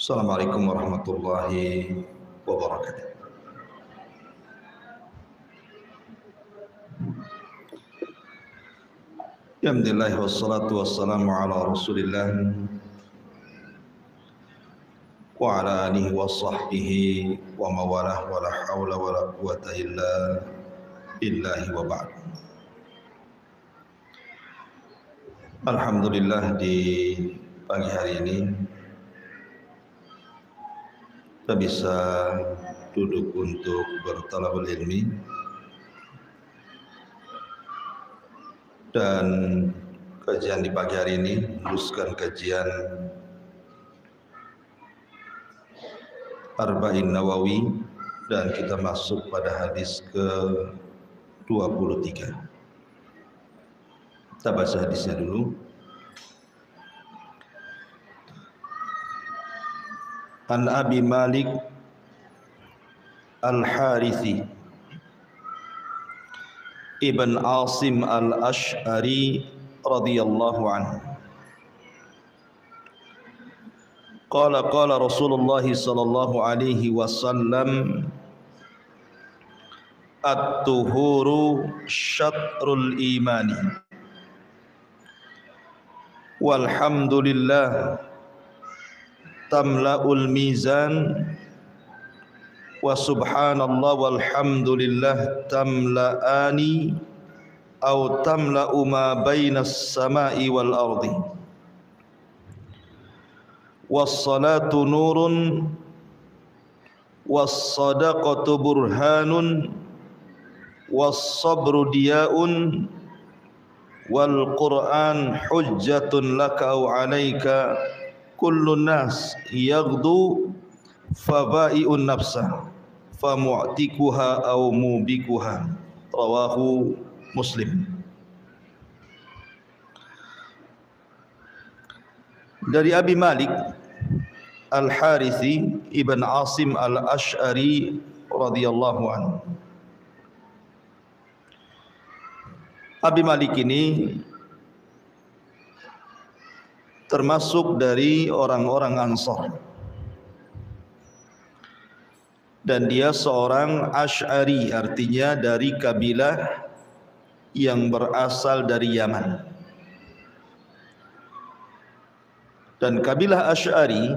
Assalamualaikum warahmatullahi wabarakatuh. Alhamdulillah wassalatu wassalamu ala Rasulillah wa ala alihi wa sahbihi wa mawalah wa la hawla wa la quwata illa billahi wa ba'd. Alhamdulillah, di pagi hari ini kita bisa duduk untuk bertalabul ilmi dan kajian di pagi hari ini meneruskan kajian Arba'in Nawawi dan kita masuk pada hadis ke-23. Kita baca hadisnya dulu. An Abi Malik Al-Harithi Ibn Asim Al-Ash'ari radhiyallahu anhu qala Rasulullah sallallahu alaihi wasallam at-tuhuru syatrul imani walhamdulillah tamla'ul mizan wa subhanallah walhamdulillah tamla'ani aw tamla'u ma bainas sama'i wal ardi was-salatu nurun was-sadaqatu burhanun was-sabru diya'un wal Qur'an hujjatun laka aw 'alaika kullu nas yaghdu fabai'un nafsah famu'tikuha aw mubikuha. Rawahu Muslim. Dari Abi Malik Al-Harithi Ibn Asim Al-Ash'ari radhiyallahu anhu. Abi Malik ini termasuk dari orang-orang Ansar, dan dia seorang Ash'ari, artinya dari kabilah yang berasal dari Yaman. Dan kabilah Ash'ari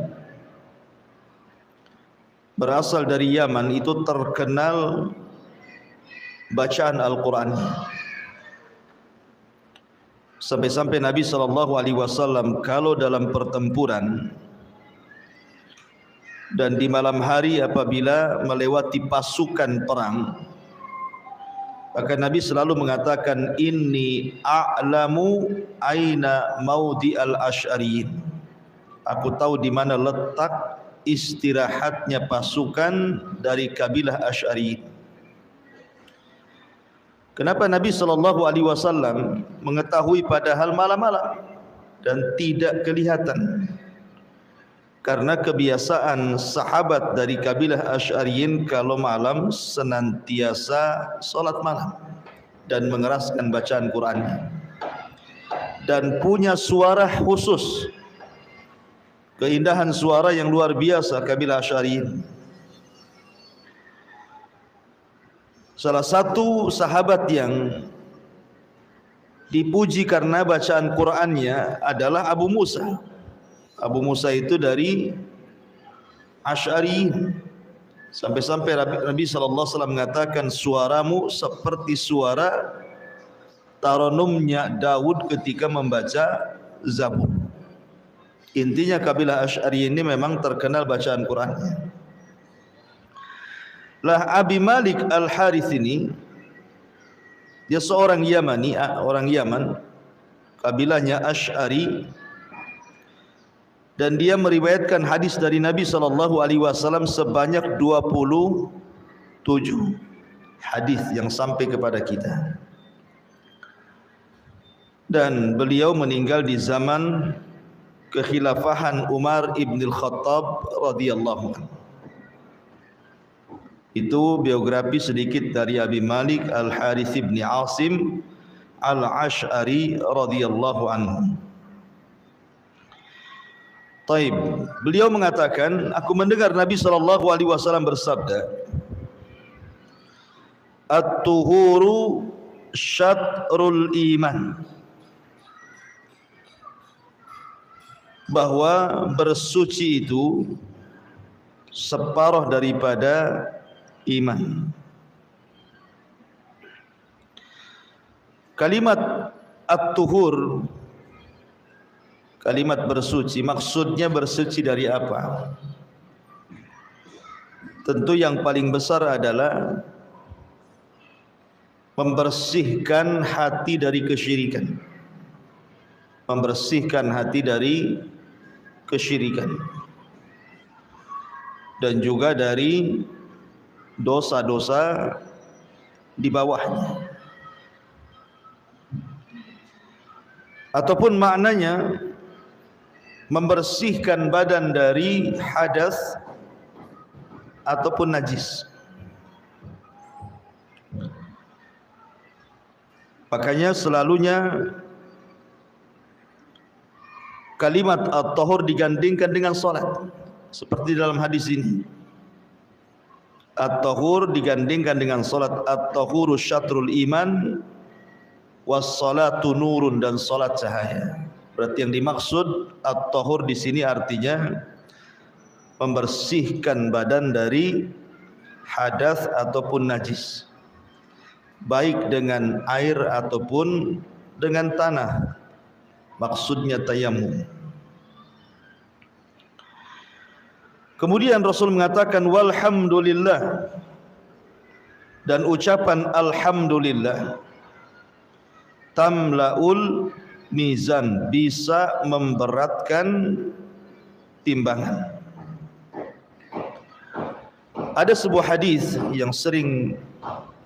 berasal dari Yaman itu terkenal bacaan Al-Qur'annya. Sampai-sampai Nabi SAW kalau dalam pertempuran dan di malam hari apabila melewati pasukan perang, maka Nabi selalu mengatakan inni a'lamu aina maudi al-ash'ariyin. Aku tahu di mana letak istirahatnya pasukan dari kabilah Ash'ari. Kenapa Nabi SAW mengetahui padahal malam-malam dan tidak kelihatan? Karena kebiasaan sahabat dari kabilah Ash'ariyin kalau malam senantiasa salat malam dan mengeraskan bacaan Qur'annya, dan punya suara khusus, keindahan suara yang luar biasa kabilah Ash'ariyin. Salah satu sahabat yang dipuji karena bacaan Qur'annya adalah Abu Musa. Abu Musa itu dari Ash'ari. Sampai-sampai Nabi SAW mengatakan suaramu seperti suara taranumnya Daud ketika membaca Zabur. Intinya kabilah Ash'ari ini memang terkenal bacaan Qur'annya. Lah Abi Malik Al-Harith ini dia seorang Yamani, orang Yaman, kabilahnya Ash'ari, dan dia meriwayatkan hadis dari Nabi SAW sebanyak 27 hadis yang sampai kepada kita. Dan beliau meninggal di zaman kekhilafahan Umar ibn al-Khattab radhiyallahu anhu. Itu biografi sedikit dari Abi Malik Al-Harith ibn Asim Al-Ash'ari radhiyallahu anhu. Taib. Beliau mengatakan, aku mendengar Nabi SAW bersabda, at-tuhuru syatrul iman, bahwa bersuci itu separuh daripada iman. Kalimat at-tuhur, kalimat bersuci, maksudnya bersuci dari apa? Tentu yang paling besar adalah membersihkan hati dari kesyirikan. Membersihkan hati dari kesyirikan. Dan juga dari dosa-dosa di bawahnya. Ataupun maknanya membersihkan badan dari hadas ataupun najis. Makanya selalunya kalimat at-tahur digandingkan dengan salat, seperti dalam hadis ini. At-tahur digandingkan dengan salat. At-tahuru syatrul iman was-salatu nurun, dan salat cahaya. Berarti yang dimaksud at-tahur di sini artinya membersihkan badan dari hadas ataupun najis, baik dengan air ataupun dengan tanah. Maksudnya tayammum. Kemudian Rasul mengatakan walhamdulillah, dan ucapan alhamdulillah tamlaul mizan, bisa memberatkan timbangan. Ada sebuah hadis yang sering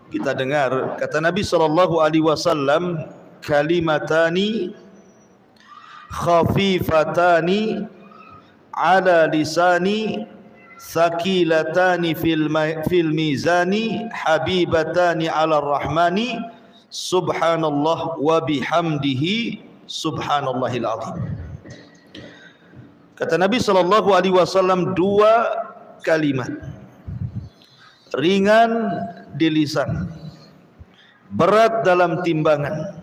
kita dengar, kata Nabi SAW, kalimatani khafifatani ala lisani thaqilatani fil mizani habibatani ala rahmani subhanallah wa bihamdihi subhanallahil azim. Kata Nabi SAW, dua kalimat ringan di lisan, berat dalam timbangan,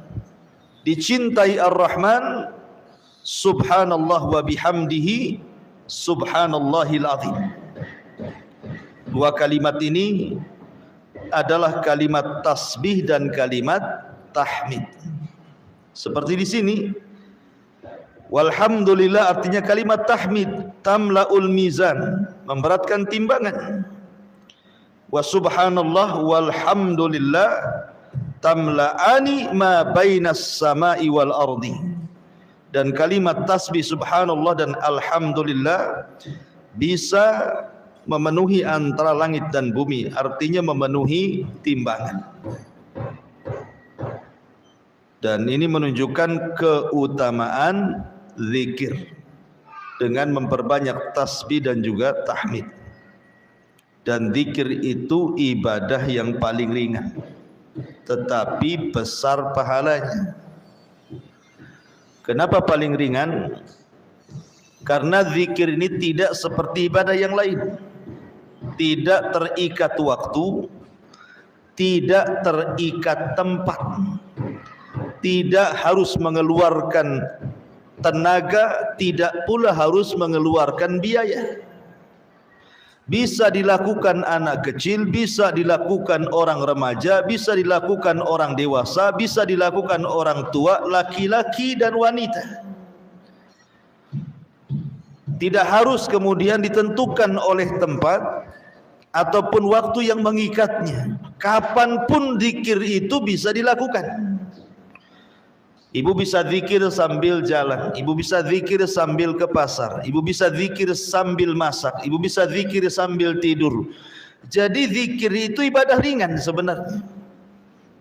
dicintai Ar-Rahman, subhanallah wa bihamdihi subhanallahil azim. Dua kalimat ini adalah kalimat tasbih dan kalimat tahmid. Seperti di sini, walhamdulillah artinya kalimat tahmid, tamlaul mizan, memberatkan timbangan. Wa subhanallah walhamdulillah tamla'ani ma bainas sama'i wal ardi. Dan kalimat tasbih subhanallah dan alhamdulillah bisa memenuhi antara langit dan bumi, artinya memenuhi timbangan. Dan ini menunjukkan keutamaan zikir dengan memperbanyak tasbih dan juga tahmid. Dan zikir itu ibadah yang paling ringan, tetapi besar pahalanya. Kenapa paling ringan? Karena zikir ini tidak seperti ibadah yang lain. Tidak terikat waktu, tidak terikat tempat, tidak harus mengeluarkan tenaga, tidak pula harus mengeluarkan biaya. Bisa dilakukan anak kecil, bisa dilakukan orang remaja, bisa dilakukan orang dewasa, bisa dilakukan orang tua, laki-laki dan wanita. Tidak harus kemudian ditentukan oleh tempat ataupun waktu yang mengikatnya. Kapanpun zikir itu bisa dilakukan. Ibu bisa zikir sambil jalan, ibu bisa zikir sambil ke pasar, ibu bisa zikir sambil masak, ibu bisa zikir sambil tidur. Jadi zikir itu ibadah ringan sebenarnya.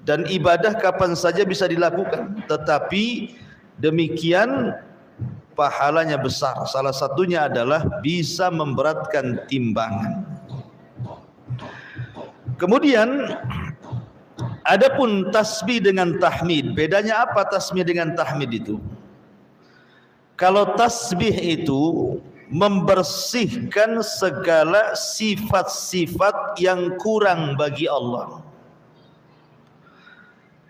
Dan ibadah kapan saja bisa dilakukan, tetapi demikian pahalanya besar. Salah satunya adalah bisa memberatkan timbangan. Kemudian adapun tasbih dengan tahmid, bedanya apa tasbih dengan tahmid itu? Kalau tasbih itu membersihkan segala sifat-sifat yang kurang bagi Allah.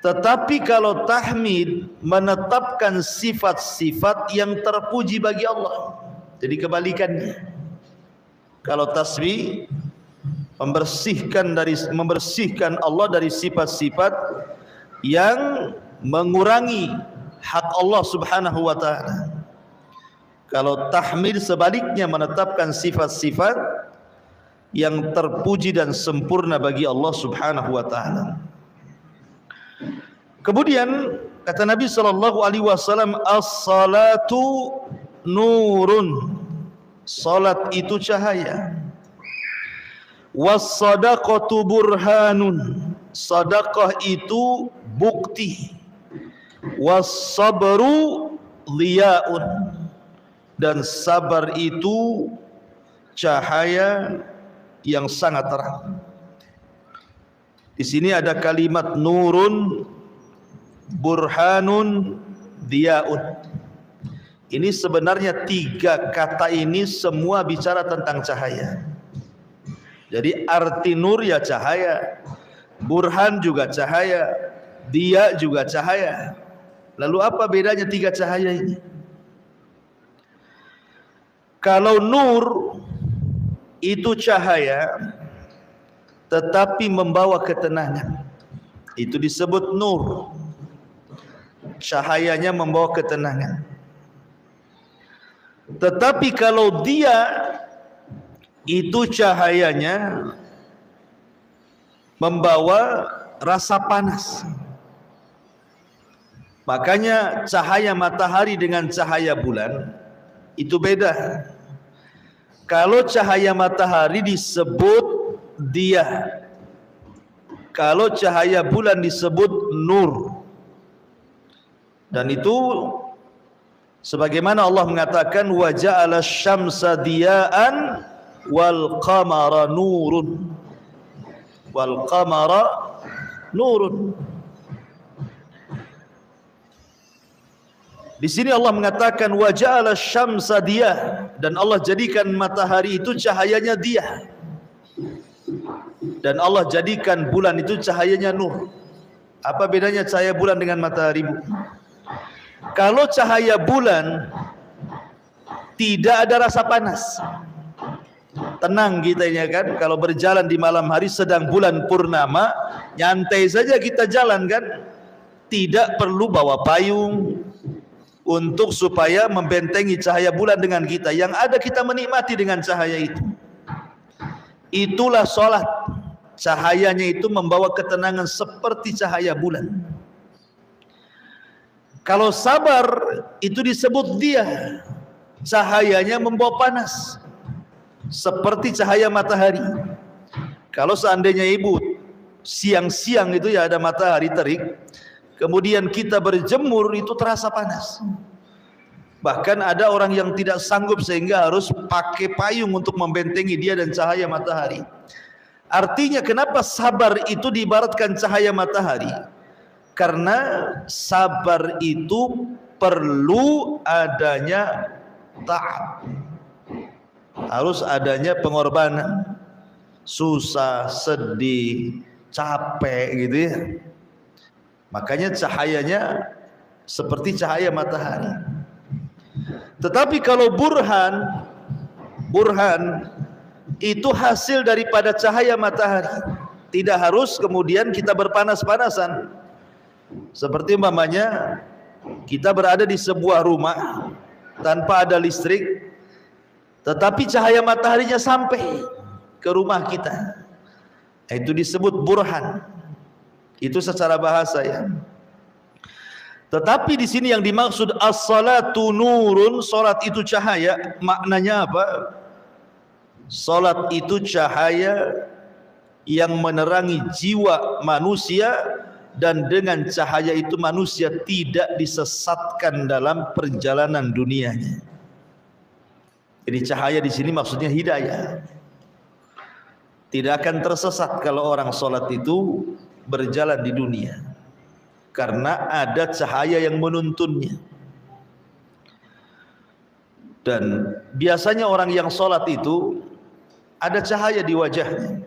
Tetapi kalau tahmid menetapkan sifat-sifat yang terpuji bagi Allah. Jadi kebalikannya. Kalau tasbih membersihkan Allah dari sifat-sifat yang mengurangi hak Allah Subhanahu wa taala. Kalau tahmid sebaliknya menetapkan sifat-sifat yang terpuji dan sempurna bagi Allah Subhanahu wa taala. Kemudian kata Nabi sallallahu alaihi wasallam, as-salatu nurun. Salat itu cahaya. Was-sadaqatu burhanun. Sedekah itu bukti. Was-sabru dhiyaun. Dan sabar itu cahaya yang sangat terang. Di sini ada kalimat nurun, burhanun, dhiyaun. Ini sebenarnya tiga kata ini semua bicara tentang cahaya. Jadi arti nur ya cahaya, burhan juga cahaya, dhiya juga cahaya. Lalu apa bedanya tiga cahaya ini? Kalau nur itu cahaya tetapi membawa ketenangan, itu disebut nur. Cahayanya membawa ketenangan. Tetapi kalau dia itu cahayanya membawa rasa panas. Makanya cahaya matahari dengan cahaya bulan itu beda. Kalau cahaya matahari disebut dia, kalau cahaya bulan disebut nur. Dan itu sebagaimana Allah mengatakan wa ja'ala syamsa diya'an wal qamara nurun. Wal qamara nurun. Di sini Allah mengatakan wa ja'ala syamsa diya'an, dan Allah jadikan matahari itu cahayanya dia. Dan Allah jadikan bulan itu cahayanya nur. Apa bedanya cahaya bulan dengan matahari, Bu? Kalau cahaya bulan tidak ada rasa panas, tenang kita ini kan. Kalau berjalan di malam hari sedang bulan purnama, nyantai saja kita jalan kan, tidak perlu bawa payung untuk supaya membentengi cahaya bulan dengan kita. Yang ada kita menikmati dengan cahaya itu. Itulah sholat. Cahayanya itu membawa ketenangan seperti cahaya bulan. Kalau sabar itu disebut dia, cahayanya membawa panas seperti cahaya matahari. Kalau seandainya ibu siang-siang itu ya ada matahari terik, kemudian kita berjemur itu terasa panas. Bahkan ada orang yang tidak sanggup sehingga harus pakai payung untuk membentengi dia dan cahaya matahari. Artinya kenapa sabar itu diibaratkan cahaya matahari? Karena sabar itu perlu adanya ta'ab. Harus adanya pengorbanan. Susah, sedih, capek gitu ya. Makanya cahayanya seperti cahaya matahari. Tetapi kalau burhan itu hasil daripada cahaya matahari. Tidak harus kemudian kita berpanas-panasan. Seperti umpamanya kita berada di sebuah rumah tanpa ada listrik, tetapi cahaya mataharinya sampai ke rumah kita. Itu disebut burhan. Itu secara bahasa ya. Tetapi di sini yang dimaksud as-salatu nurun, salat itu cahaya, maknanya apa? Salat itu cahaya yang menerangi jiwa manusia, dan dengan cahaya itu manusia tidak disesatkan dalam perjalanan dunianya. Jadi cahaya di sini maksudnya hidayah. Tidak akan tersesat kalau orang salat itu berjalan di dunia, karena ada cahaya yang menuntunnya. Dan biasanya orang yang sholat itu ada cahaya di wajahnya.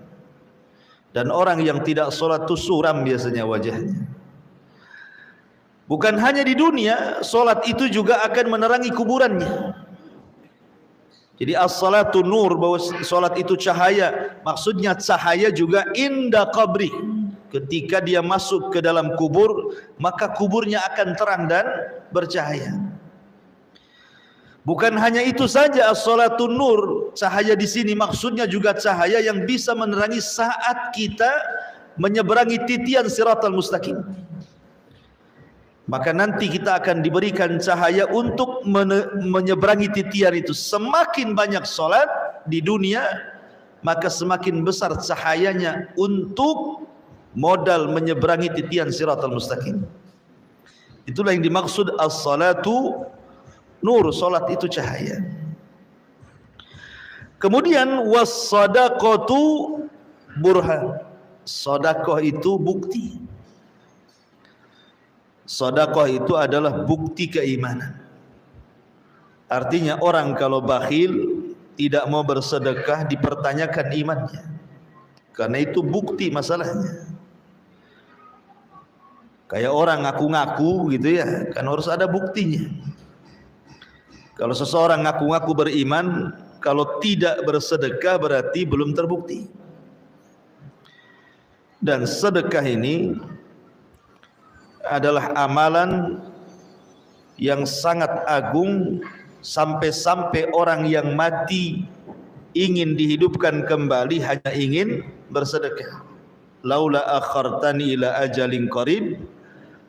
Dan orang yang tidak sholat itu suram biasanya wajahnya. Bukan hanya di dunia, sholat itu juga akan menerangi kuburannya. Jadi as-salatu nur, bahwa sholat itu cahaya. Maksudnya cahaya juga inda qabri. Ketika dia masuk ke dalam kubur, maka kuburnya akan terang dan bercahaya. Bukan hanya itu saja as-salatu nur, cahaya di sini maksudnya juga cahaya yang bisa menerangi saat kita menyeberangi titian siratal mustaqim. Maka nanti kita akan diberikan cahaya untuk menyeberangi titian itu. Semakin banyak salat di dunia, maka semakin besar cahayanya untuk modal menyeberangi titian siratal mustaqim. Itulah yang dimaksud as-salatu nur, salat itu cahaya. Kemudian was-sadaqatu burhan. Sedekah itu bukti. Sedekah itu adalah bukti keimanan. Artinya orang kalau bakhil, tidak mau bersedekah, dipertanyakan imannya. Karena itu bukti masalahnya. Kayak orang ngaku-ngaku gitu ya, kan harus ada buktinya. Kalau seseorang ngaku-ngaku beriman, kalau tidak bersedekah berarti belum terbukti. Dan sedekah ini adalah amalan yang sangat agung, sampai-sampai orang yang mati ingin dihidupkan kembali hanya ingin bersedekah. Laula akhartani ila ajalin qarib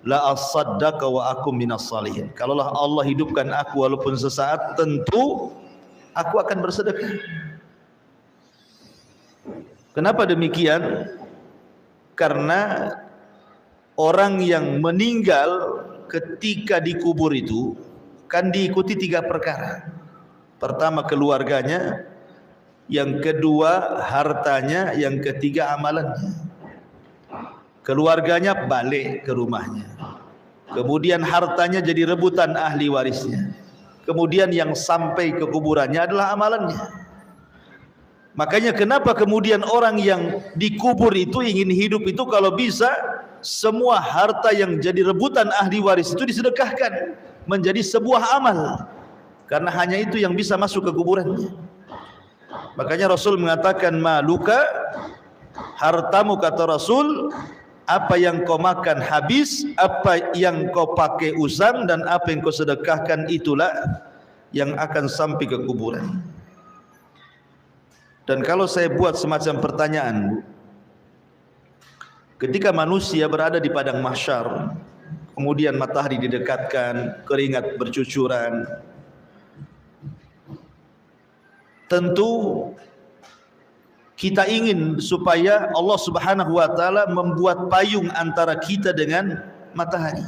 la asaddaqa wa akum minas salihin. Kalaulah Allah hidupkan aku walaupun sesaat, tentu aku akan bersedekah. Kenapa demikian? Karena orang yang meninggal ketika dikubur itu kan diikuti 3 perkara. Pertama keluarganya, yang kedua hartanya, yang ketiga amalannya. Keluarganya balik ke rumahnya, kemudian hartanya jadi rebutan ahli warisnya, kemudian yang sampai ke kuburannya adalah amalannya. Makanya kenapa kemudian orang yang dikubur itu ingin hidup itu kalau bisa semua harta yang jadi rebutan ahli waris itu disedekahkan menjadi sebuah amal, karena hanya itu yang bisa masuk ke kuburannya. Makanya Rasul mengatakan maluka, hartamu kata Rasul, apa yang kau makan habis, apa yang kau pakai usang, dan apa yang kau sedekahkan itulah yang akan sampai ke kuburan. Dan kalau saya buat semacam pertanyaan, ketika manusia berada di padang mahsyar, kemudian matahari didekatkan, keringat bercucuran, tentu kita ingin supaya Allah Subhanahu wa taala membuat payung antara kita dengan matahari.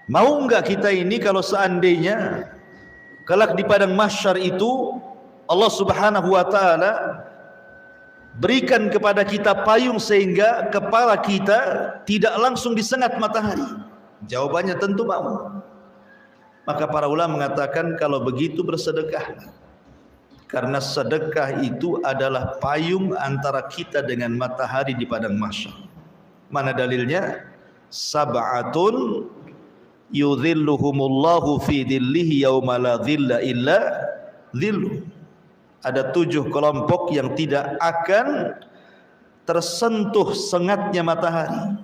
Mau enggak kita ini kalau seandainya kelak di padang mahsyar itu Allah Subhanahu wa taala berikan kepada kita payung sehingga kepala kita tidak langsung disengat matahari? Jawabannya tentu mau. Maka para ulama mengatakan kalau begitu bersedekah. Karena sedekah itu adalah payung antara kita dengan matahari di padang mahsyar. Mana dalilnya? Sab'atun yudhilluhumullahu fi dhillihi yauma la dhilla illa dhilluh. Ada 7 kelompok yang tidak akan tersentuh sengatnya matahari,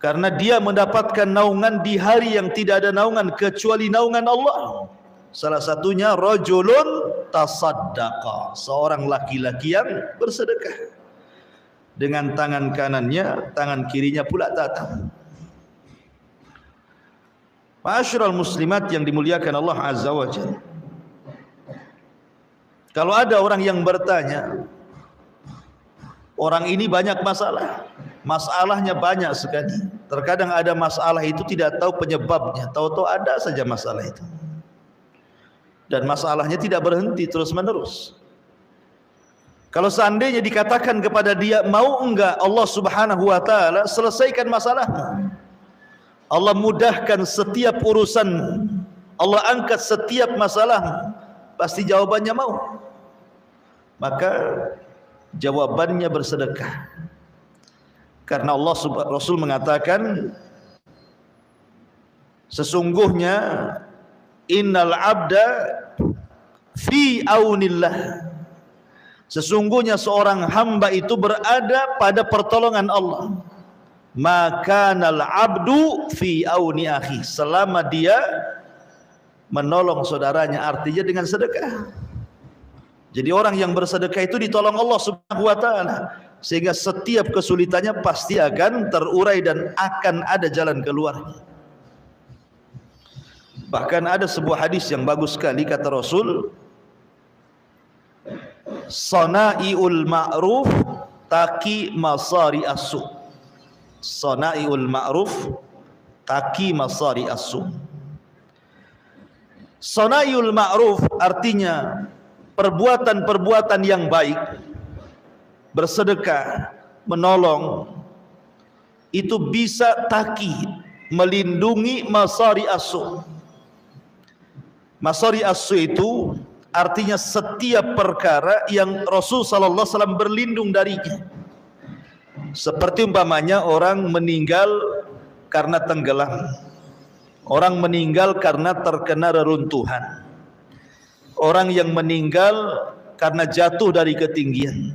karena dia mendapatkan naungan di hari yang tidak ada naungan kecuali naungan Allah. Salah satunya rajulun tasaddaqa, seorang laki-laki yang bersedekah. Dengan tangan kanannya, tangan kirinya pula tatang. Ma'asyiral muslimat yang dimuliakan Allah Azza wa Jalla. Kalau ada orang yang bertanya, orang ini banyak masalah, masalahnya banyak sekali. Terkadang ada masalah itu tidak tahu penyebabnya, tahu-tahu ada saja masalah itu. Dan masalahnya tidak berhenti terus menerus. Kalau seandainya dikatakan kepada dia, mau enggak Allah Subhanahu wa taala selesaikan masalahmu? Allah mudahkan setiap urusan, Allah angkat setiap masalah, pasti jawabannya mau. Maka jawabannya bersedekah. Karena Rasul mengatakan, sesungguhnya innal abda fi aunillah, sesungguhnya seorang hamba itu berada pada pertolongan Allah. Makanal abdu fi auni akhi, selama dia menolong saudaranya, artinya dengan sedekah. Jadi orang yang bersedekah itu ditolong Allah Subhanahu wa taala, sehingga setiap kesulitannya pasti akan terurai dan akan ada jalan keluar. Bahkan ada sebuah hadis yang bagus sekali, kata Rasul, Sana'iul ma'ruf taki masari as-su. Sana'iul ma'ruf taki masari as-su. Sana'iul ma'ruf artinya perbuatan-perbuatan yang baik, bersedekah, menolong, itu bisa taki, melindungi masari as-su. Masari as-su itu artinya setiap perkara yang Rasul sallallahu alaihi wasallam berlindung darinya. Seperti umpamanya orang meninggal karena tenggelam, orang meninggal karena terkena reruntuhan, orang yang meninggal karena jatuh dari ketinggian,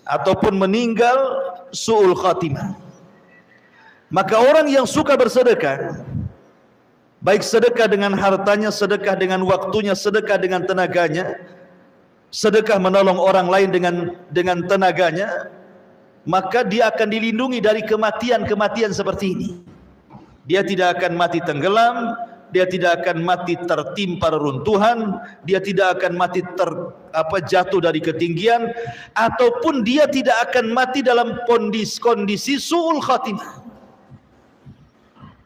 ataupun meninggal su'ul khatimah. Maka orang yang suka bersedekah, baik sedekah dengan hartanya, sedekah dengan waktunya, sedekah dengan tenaganya, sedekah menolong orang lain dengan tenaganya, maka dia akan dilindungi dari kematian-kematian seperti ini. Dia tidak akan mati tenggelam, dia tidak akan mati tertimpa reruntuhan, dia tidak akan mati jatuh dari ketinggian, ataupun dia tidak akan mati dalam kondisi su'ul khatimah.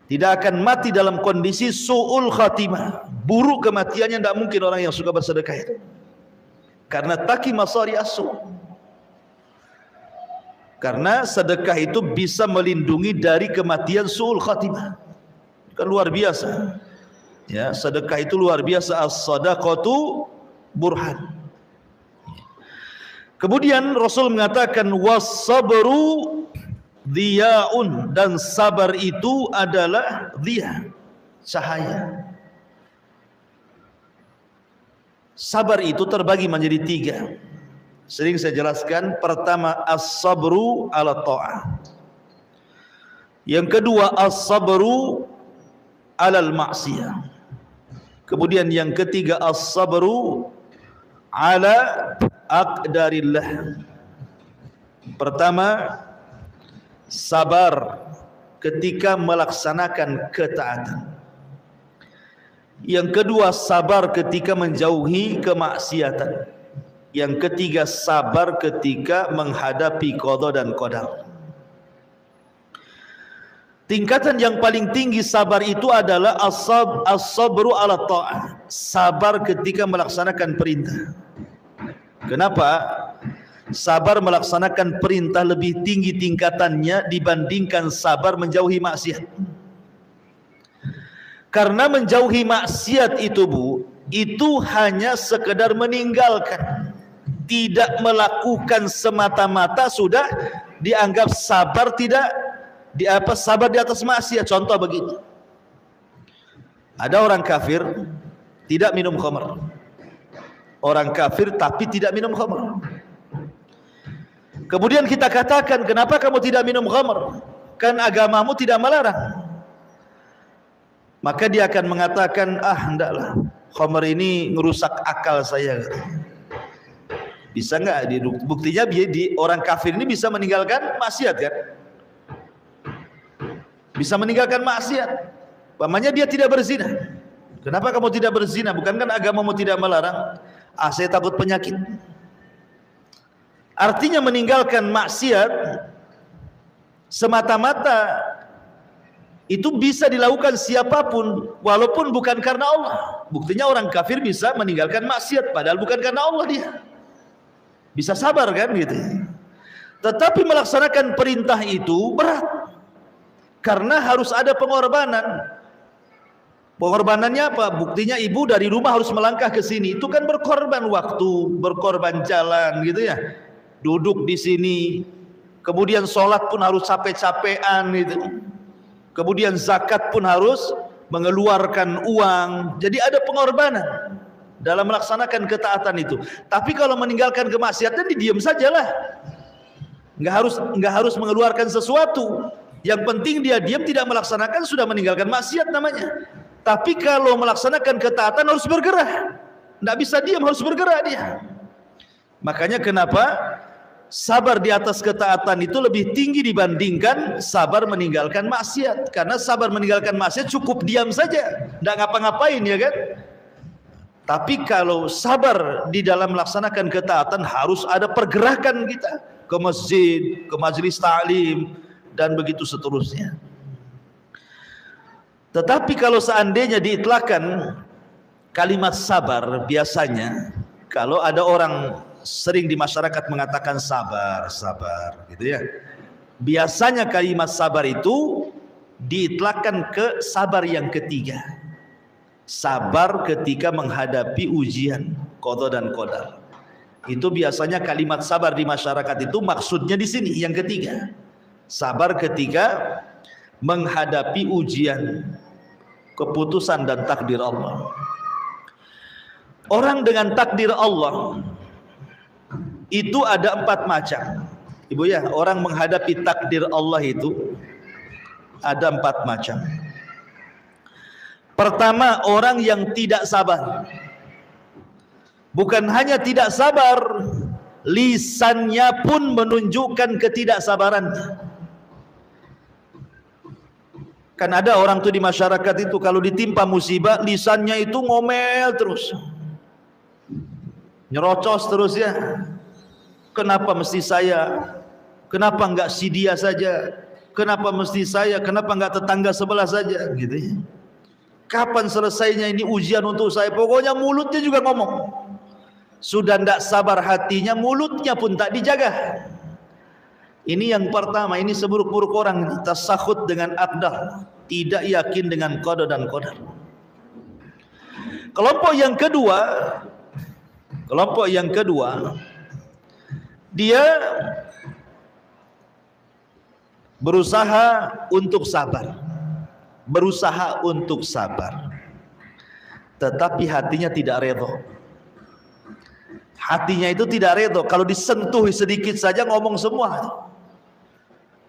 Tidak akan mati dalam kondisi su'ul khatimah, buruk kematiannya. Tidak mungkin orang yang suka bersedekah itu, karena taki masari as-su. Karena sedekah itu bisa melindungi dari kematian su'ul khatimah. Kan luar biasa. Ya, sedekah itu luar biasa. As-sadaqatu burhan. Kemudian Rasul mengatakan was-sabru dhiyaun, dan sabar itu adalah dhiya, cahaya. Sabar itu terbagi menjadi 3. Sering saya jelaskan. Pertama, as-sabru ala ta'ah. Yang kedua, as-sabru alal ma'siyah. Kemudian yang ketiga, as-sabru ala aqdarillah. Pertama, sabar ketika melaksanakan ketaatan. Yang kedua, sabar ketika menjauhi kemaksiatan. Yang ketiga, sabar ketika menghadapi qada dan qadar. Tingkatan yang paling tinggi sabar itu adalah as-sabru ala ta'ah, sabar ketika melaksanakan perintah. Kenapa? Sabar melaksanakan perintah lebih tinggi tingkatannya dibandingkan sabar menjauhi maksiat. Karena menjauhi maksiat itu, Bu, itu hanya sekedar meninggalkan, tidak melakukan semata-mata sudah dianggap sabar, tidak sabar di atas maksiat. Contoh begini, ada orang kafir tidak minum khamr, orang kafir tapi tidak minum khamr. Kemudian kita katakan, kenapa kamu tidak minum khamr? Kan agamamu tidak melarang. Maka dia akan mengatakan, hendaklah, khamr ini ngerusak akal saya. Bisa nggak? Buktinya orang kafir ini bisa meninggalkan maksiat, kan? Bisa meninggalkan maksiat. Umpamanya dia tidak berzina. Kenapa kamu tidak berzina? Bukankah agamamu tidak melarang? Saya takut penyakit. Artinya meninggalkan maksiat semata-mata itu bisa dilakukan siapapun, walaupun bukan karena Allah. Buktinya orang kafir bisa meninggalkan maksiat padahal bukan karena Allah, dia bisa sabar, kan gitu. Tetapi melaksanakan perintah itu berat. Karena harus ada pengorbanan. Pengorbanannya apa? Buktinya ibu dari rumah harus melangkah ke sini. Itu kan berkorban waktu, berkorban jalan gitu ya. Duduk di sini. Kemudian sholat pun harus capek-capean gitu. Kemudian zakat pun harus mengeluarkan uang. Jadi ada pengorbanan dalam melaksanakan ketaatan itu. Tapi kalau meninggalkan kemaksiatan, diam sajalah. Nggak harus mengeluarkan sesuatu. Yang penting dia diam, tidak melaksanakan, sudah meninggalkan maksiat namanya. Tapi kalau melaksanakan ketaatan harus bergerak. Tidak bisa diam, harus bergerak dia. Makanya kenapa sabar di atas ketaatan itu lebih tinggi dibandingkan sabar meninggalkan maksiat. Karena sabar meninggalkan maksiat cukup diam saja, tidak ngapa-ngapain ya kan. Tapi kalau sabar di dalam melaksanakan ketaatan harus ada pergerakan kita. Ke masjid, ke majelis ta'lim, dan begitu seterusnya. Tetapi kalau seandainya diitlakkan kalimat sabar, biasanya kalau ada orang sering di masyarakat mengatakan sabar, sabar gitu ya. Biasanya kalimat sabar itu diitlakkan ke sabar yang ketiga. Sabar ketika menghadapi ujian qada dan qadar. Itu biasanya kalimat sabar di masyarakat itu maksudnya di sini yang ketiga. Sabar ketika menghadapi ujian, keputusan dan takdir Allah. Orang dengan takdir Allah itu ada 4 macam. Ibu ya, orang menghadapi takdir Allah itu ada 4 macam. Pertama, orang yang tidak sabar. Bukan hanya tidak sabar, lisannya pun menunjukkan ketidaksabarannya. Kan ada orang tuh di masyarakat itu kalau ditimpa musibah, lisannya itu ngomel terus, nyerocos terus ya. Kenapa mesti saya? Kenapa enggak si dia saja? Kenapa mesti saya? Kenapa enggak tetangga sebelah saja? Gitu ya. Kapan selesainya ini ujian untuk saya? Pokoknya mulutnya juga ngomong. Sudah tidak sabar hatinya, mulutnya pun tak dijaga. Ini yang pertama, ini seburuk-buruk orang, tasakhut dengan aqdar, tidak yakin dengan qada dan qadar. Kelompok yang kedua, dia berusaha untuk sabar, tetapi hatinya tidak redha. Hatinya itu tidak redha, kalau disentuh sedikit saja ngomong semua.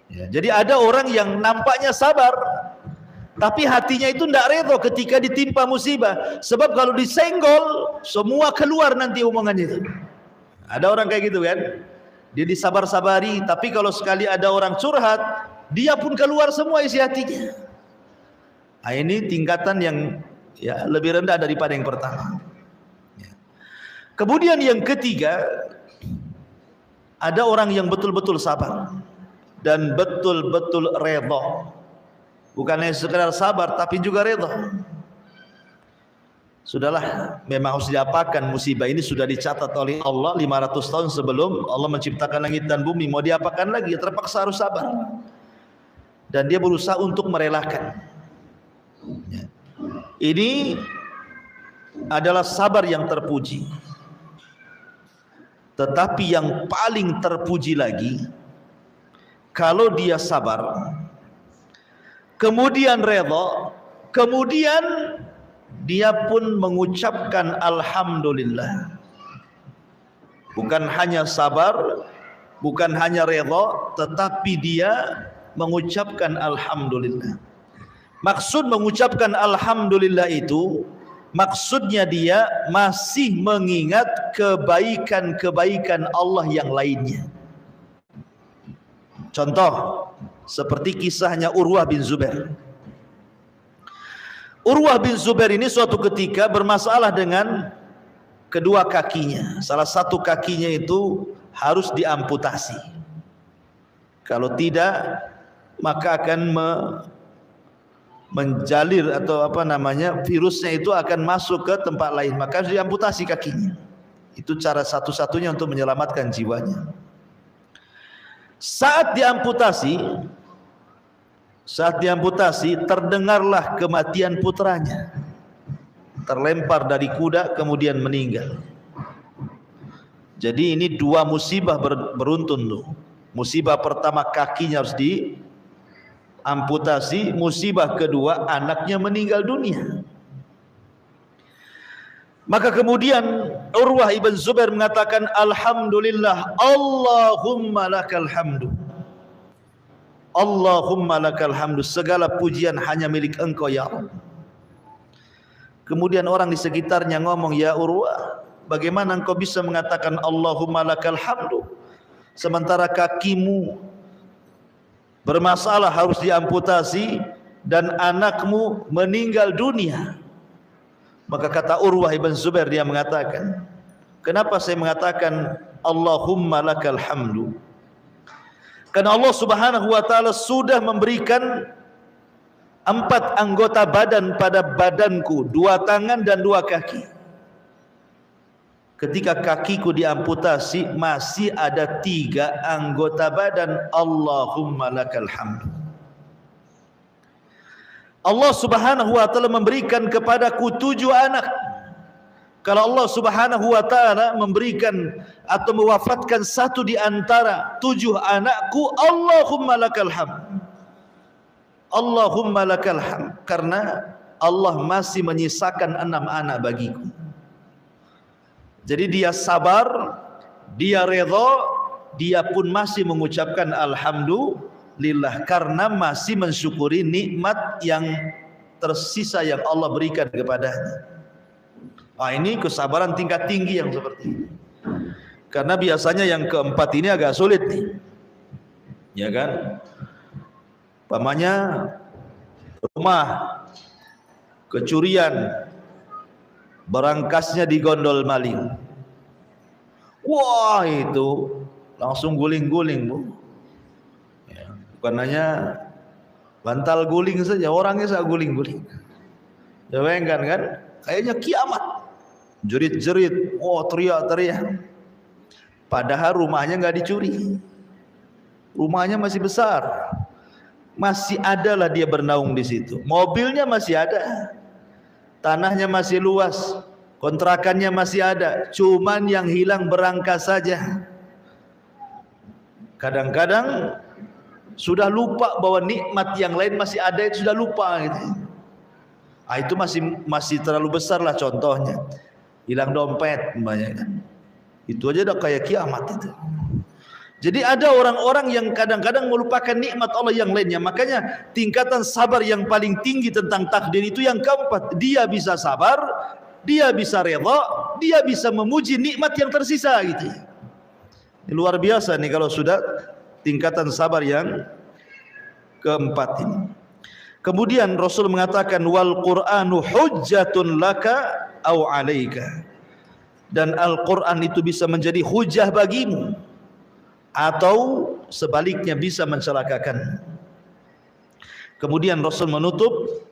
Ya, jadi ada orang yang nampaknya sabar, tapi hatinya itu tidak redha ketika ditimpa musibah. Sebab kalau disenggol, semua keluar nanti omongannya itu. Ada orang kayak gitu kan? Dia disabar-sabari, tapi kalau sekali ada orang curhat, dia pun keluar semua isi hatinya. Nah, ini tingkatan yang ya lebih rendah daripada yang pertama. Kemudian yang ketiga, ada orang yang betul-betul sabar dan betul-betul redha. Bukan hanya sekedar sabar tapi juga redha. Sudahlah, memang harus diapakan, musibah ini sudah dicatat oleh Allah 500 tahun sebelum Allah menciptakan langit dan bumi. Mau diapakan lagi? Ya terpaksa harus sabar. Dan dia berusaha untuk merelakan. Ini adalah sabar yang terpuji. Tetapi yang paling terpuji lagi, kalau dia sabar, kemudian redha, kemudian dia pun mengucapkan alhamdulillah. Bukan hanya sabar, bukan hanya redha, tetapi dia mengucapkan alhamdulillah. Maksud mengucapkan alhamdulillah itu, maksudnya dia masih mengingat kebaikan-kebaikan Allah yang lainnya. Contoh seperti kisahnya Urwah bin Zubair. Urwah bin Zubair ini suatu ketika bermasalah dengan kedua kakinya. Salah satu kakinya itu harus diamputasi. Kalau tidak, maka akan menjalir atau virusnya itu akan masuk ke tempat lain, maka harus diamputasi kakinya. Itu cara satu-satunya untuk menyelamatkan jiwanya. Saat diamputasi, Saat diamputasi, terdengarlah kematian putranya. Terlempar dari kuda kemudian meninggal. Jadi ini dua musibah beruntun tuh. Musibah pertama kakinya harus diamputasi, musibah kedua anaknya meninggal dunia. Maka kemudian Urwah ibn Zubair mengatakan, alhamdulillah, Allahumma lakal hamdu. Allahumma lakal hamdu, segala pujian hanya milik Engkau ya Allah. Kemudian orang di sekitarnya ngomong, ya Urwah, bagaimana engkau bisa mengatakan Allahumma lakal hamdu sementara kakimu bermasalah harus diamputasi dan anakmu meninggal dunia? Maka kata Urwah ibn Zubair, dia mengatakan, kenapa saya mengatakan Allahumma lakal hamdu? Karena Allah Subhanahu wa taala sudah memberikan 4 anggota badan pada badanku, 2 tangan dan 2 kaki. Ketika kakiku diamputasi, masih ada 3 anggota badan. Allahumma lakal hamdu. Allah Subhanahu wa taala memberikan kepadaku 7 anak. Kalau Allah Subhanahu wa taala memberikan atau mewafatkan 1 di antara 7 anakku, Allahumma lakal hamd. Allahumma lakal hamd, karena Allah masih menyisakan 6 anak bagiku. Jadi dia sabar, dia redha, dia pun masih mengucapkan alhamdulillah karena masih mensyukuri nikmat yang tersisa yang Allah berikan kepadanya. Nah, ini kesabaran tingkat tinggi yang seperti ini. Karena biasanya yang keempat ini agak sulit nih. Ya kan? Pamannya rumah kecurian, berangkasnya digondol maling. Wah, itu langsung guling-guling, Bu. Ya, bukan hanya bantal guling saja, orangnya saya guling-guling. Ya bayangkan kan? Kayaknya kiamat. Jerit-jerit, oh teriak-teriak. Padahal rumahnya nggak dicuri. Rumahnya masih besar. Masih ada lah dia bernaung di situ. Mobilnya masih ada. Tanahnya masih luas. Kontrakannya masih ada. Cuman yang hilang berangkas saja. Kadang-kadang sudah lupa bahwa nikmat yang lain masih ada, itu sudah lupa gitu. Ah, itu masih terlalu besar lah contohnya. Hilang dompet banyak kan. Itu aja udah kayak kiamat itu. Jadi ada orang-orang yang kadang-kadang melupakan nikmat Allah yang lainnya. Makanya tingkatan sabar yang paling tinggi tentang takdir itu yang keempat. Dia bisa sabar, dia bisa redha, dia bisa memuji nikmat yang tersisa gitu. Ini luar biasa nih kalau sudah tingkatan sabar yang keempat ini. Kemudian Rasul mengatakan wal Qur'anu hujjatun laka au 'alaika. Dan Al-Qur'an itu bisa menjadi hujah bagimu atau sebaliknya bisa mencelakakan. Kemudian Rasul menutup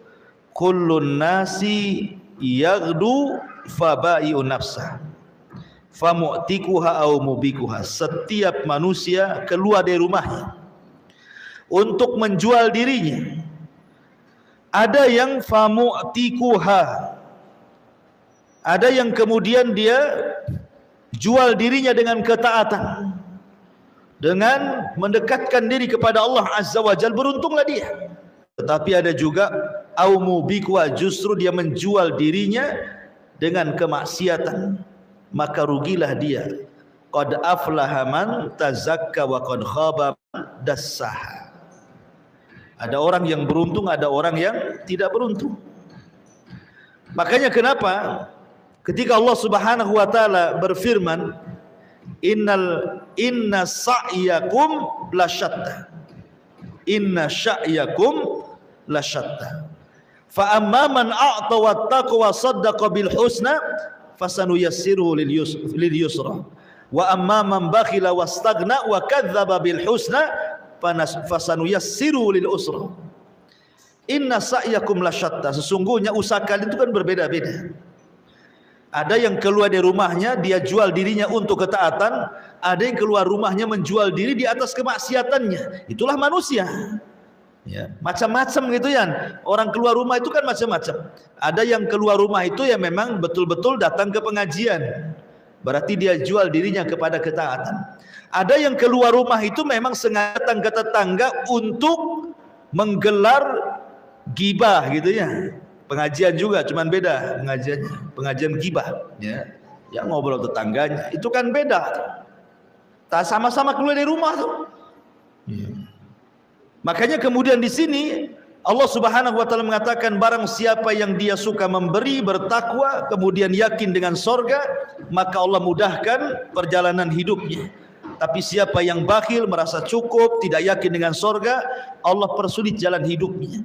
kullun nasi yaghdu fabai'u nafsah famu'tikuha au mubikuha. Setiap manusia keluar dari rumahnya untuk menjual dirinya. Ada yang famu'tikuha, ada yang kemudian dia jual dirinya dengan ketaatan, dengan mendekatkan diri kepada Allah Azza wa Jalla, beruntunglah dia. Tetapi ada juga aumu bikwa, justru dia menjual dirinya dengan kemaksiatan, maka rugilah dia. Qad aflaha man tazakka wa qad khaba man dassaha. Ada orang yang beruntung, ada orang yang tidak beruntung. Makanya kenapa ketika Allah Subhanahu wa taala berfirman inna sa'yakum lasyatta, inna sa'yakum lasyatta, fa amma man a'ta wattaqa wa saddaqa bil husna fasanuyassiruhu lil yusra wa amma man bakhila wastaghna wa kadzdzaba bil husna fasanuyassiruhu lil usra. Inna sa'yakum lasyatta, sesungguhnya usaha kalian itu kan berbeda-beda. Ada yang keluar dari rumahnya dia jual dirinya untuk ketaatan, ada yang keluar rumahnya menjual diri di atas kemaksiatannya. Itulah manusia. Ya, macam-macam gitu ya. Orang keluar rumah itu kan macam-macam. Ada yang keluar rumah itu ya memang betul-betul datang ke pengajian. Berarti dia jual dirinya kepada ketaatan. Ada yang keluar rumah itu memang sengaja datang ke tetangga untuk menggelar gibah gitu ya. Pengajian juga, cuman beda pengajiannya. Pengajian gibah ya. Yang ngobrol tetangganya, itu kan beda. Tak sama-sama keluar dari rumah tuh. Ya. Makanya kemudian di sini Allah Subhanahu wa taala mengatakan barang siapa yang dia suka memberi, bertakwa, kemudian yakin dengan sorga, maka Allah mudahkan perjalanan hidupnya. Tapi siapa yang bakhil, merasa cukup, tidak yakin dengan sorga, Allah persulit jalan hidupnya.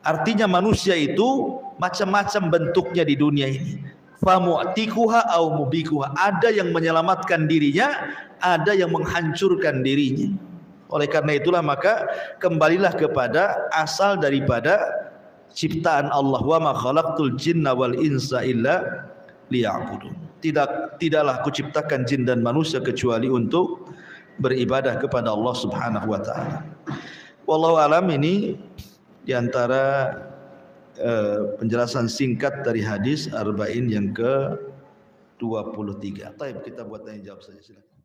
Artinya manusia itu macam-macam bentuknya di dunia ini. Famu'tikuha au mubikuha. Ada yang menyelamatkan dirinya, ada yang menghancurkan dirinya. Oleh karena itulah maka kembalilah kepada asal daripada ciptaan Allah, wa ma khalaqtul jinna wal insa illa liya'budun. Tidaklah aku ciptakan jin dan manusia kecuali untuk beribadah kepada Allah Subhanahu wa taala. Wallahu alam, ini di antara penjelasan singkat dari hadis Arba'in yang ke-23. Baik, kita buat tanya jawab saja, silakan.